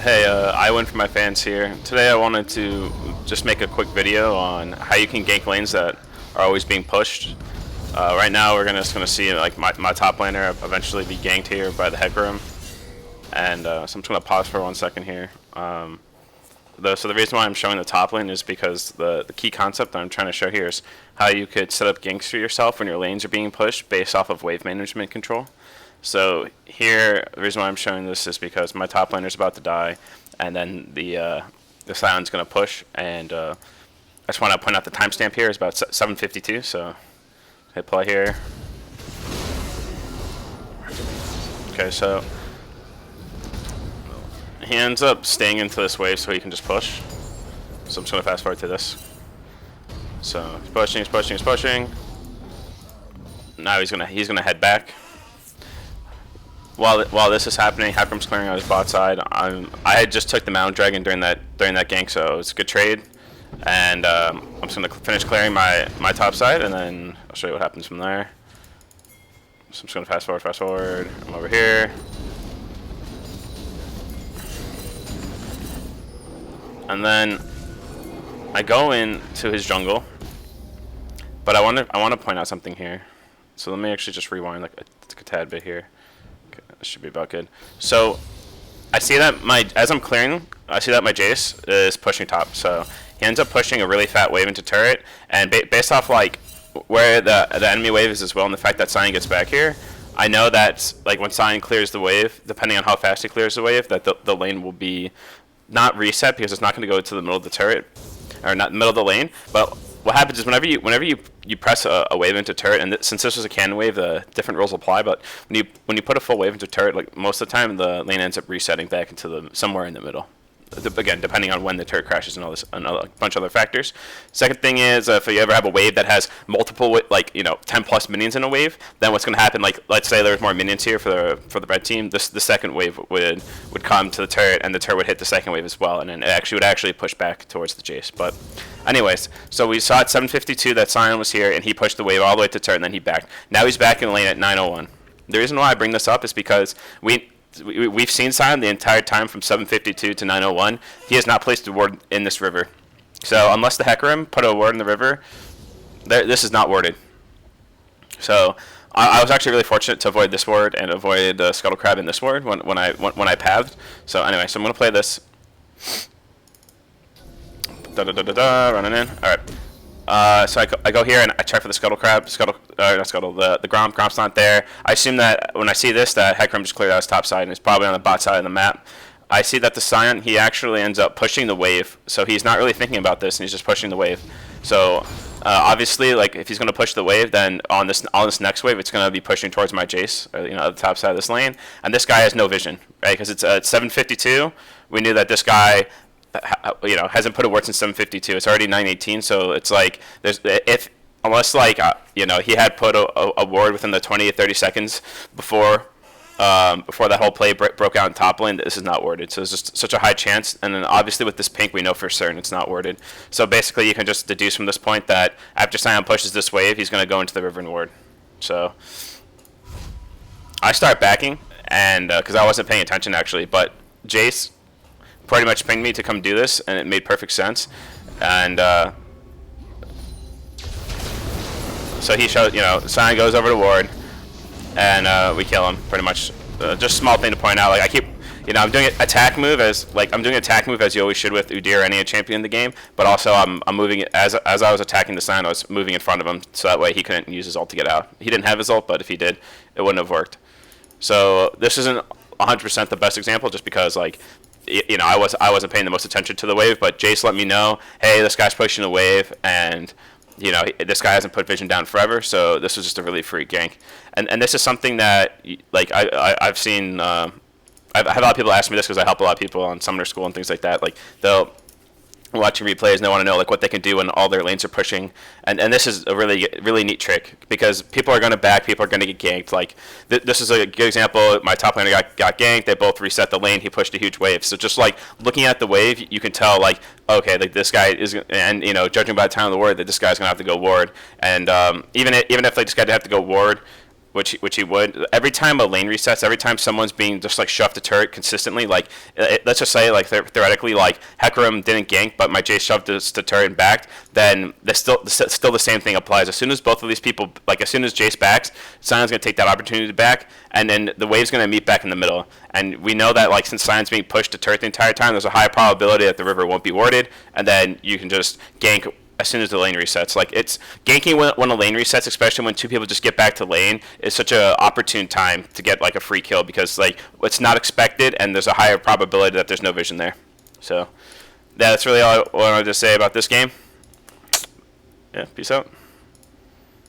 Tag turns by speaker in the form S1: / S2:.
S1: Hey, I win for my fans here. Today I wanted to just make a quick video on how you can gank lanes that are always being pushed. Right now we're just gonna see like my top laner eventually be ganked here by the headroom, and so I'm just gonna pause for 1 second here. So the reason why I'm showing the top lane is because the key concept that I'm trying to show here is how you could set up ganks for yourself when your lanes are being pushed based off of wave management control. So here, the reason why I'm showing this is because my top laner is about to die, and then the Silent's going to push, and I just want to point out the timestamp here is about 7:52. So hit play here. Okay, so he ends up staying into this wave so he can just push. So I'm just going to fast forward to this. So he's pushing, he's pushing, he's pushing. Now he's gonna head back. While this is happening, Hakram's clearing out his bot side. I had just took the Mountain Dragon during that gank, so it's a good trade. And I'm just gonna finish clearing my top side, and then I'll show you what happens from there. So I'm just gonna fast forward. I'm over here, and then I go into his jungle. But I want to point out something here. So let me actually just rewind like a tad bit here. This should be about good. So I see that as I'm clearing, I see that my Jace is pushing top. So he ends up pushing a really fat wave into turret, and based off like where the enemy wave is as well, and the fact that Sion gets back here, I know that like when Sion clears the wave, depending on how fast he clears the wave, that the lane will be not reset because it's not going to go to the middle of the turret, or not middle of the lane, but what happens is whenever you press a wave into turret, and since this was a cannon wave, the different rules apply. But when you put a full wave into turret, like most of the time, the lane ends up resetting back into somewhere in the middle. Again, depending on when the turret crashes and all this, and a bunch of other factors. Second thing is, if you ever have a wave that has multiple, 10 plus minions in a wave, then what's going to happen? Like, let's say there's more minions here for the red team. The second wave would come to the turret, and the turret would hit the second wave as well, and then it would actually push back towards the Jace. But anyways, so we saw at 7:52 that Sion was here, and he pushed the wave all the way to turret, and then he backed. Now he's back in the lane at 9:01. The reason why I bring this up is because we've seen Sion the entire time from 7:52 to 9:01. He has not placed a ward in this river. So unless the Hecarim put a ward in the river, this is not warded. So I was actually really fortunate to avoid this ward and avoid the Scuttle Crab in this ward when I pathed. So anyway, so I'm gonna play this. Running in. All right. So I go here and I check for the Scuttle Crab. The Gromp. Gromp's not there. I assume that when I see this, that Hecarim just cleared out his top side and is probably on the bot side of the map. I see that the Sion, he actually ends up pushing the wave, so he's not really thinking about this, and he's just pushing the wave. So obviously, like if he's going to push the wave, then on this next wave, it's going to be pushing towards my Jace, the top side of this lane. And this guy has no vision, right? Because it's at 7:52. We knew that this guy, hasn't put a ward since 7:52. It's already 9:18, so it's like unless he had put a ward within the 20 or 30 seconds before that whole play broke out in top lane, this is not warded. So it's just such a high chance, and then obviously with this pink, we know for certain it's not warded. So basically, you can just deduce from this point that after Sion pushes this wave, he's going to go into the river and ward. So I start backing, and because I wasn't paying attention actually, but Jace pretty much pinged me to come do this, and it made perfect sense. And so he shows, Sion goes over to ward, and we kill him pretty much. Just a small thing to point out, like I keep, I'm doing an attack move as you always should with Udyr or any champion in the game, but also I'm moving it as I was attacking the Sion, I was moving in front of him so that way he couldn't use his ult to get out. He didn't have his ult, but if he did, it wouldn't have worked. So this isn't 100% the best example, just because I wasn't paying the most attention to the wave, but Jace let me know, hey, this guy's pushing the wave, and this guy hasn't put vision down forever, so this was just a really free gank. And this is something that I've seen. I've had a lot of people ask me this because I help a lot of people on Summoner School and things like that. Like they'll watching replays and they want to know what they can do when all their lanes are pushing, and this is a really neat trick because people are going to back, people are going to get ganked. Like this is a good example. My top laner got ganked, they both reset the lane, he pushed a huge wave. So just like looking at the wave, you can tell okay, this guy is, and judging by the time of the ward, that this guy's going to have to go ward. And even if this guy did have to go ward, which he would. Every time a lane resets, every time someone's being just like shoved to turret consistently, like let's just say like theoretically like Hecarim didn't gank, but my Jace shoved this to turret and backed, then still the same thing applies. As soon as both of these people, like as soon as Jace backs, Sion's gonna take that opportunity to back, and then the wave's gonna meet back in the middle. And we know that like since Sion's being pushed to turret the entire time, there's a high probability that the river won't be warded, and then you can just gank as soon as the lane resets. Like it's ganking when a lane resets, especially when two people just get back to lane, is such a opportune time to get like a free kill because like it's not expected and there's a higher probability that there's no vision there. So that's really all I wanted to say about this game. Yeah, peace out.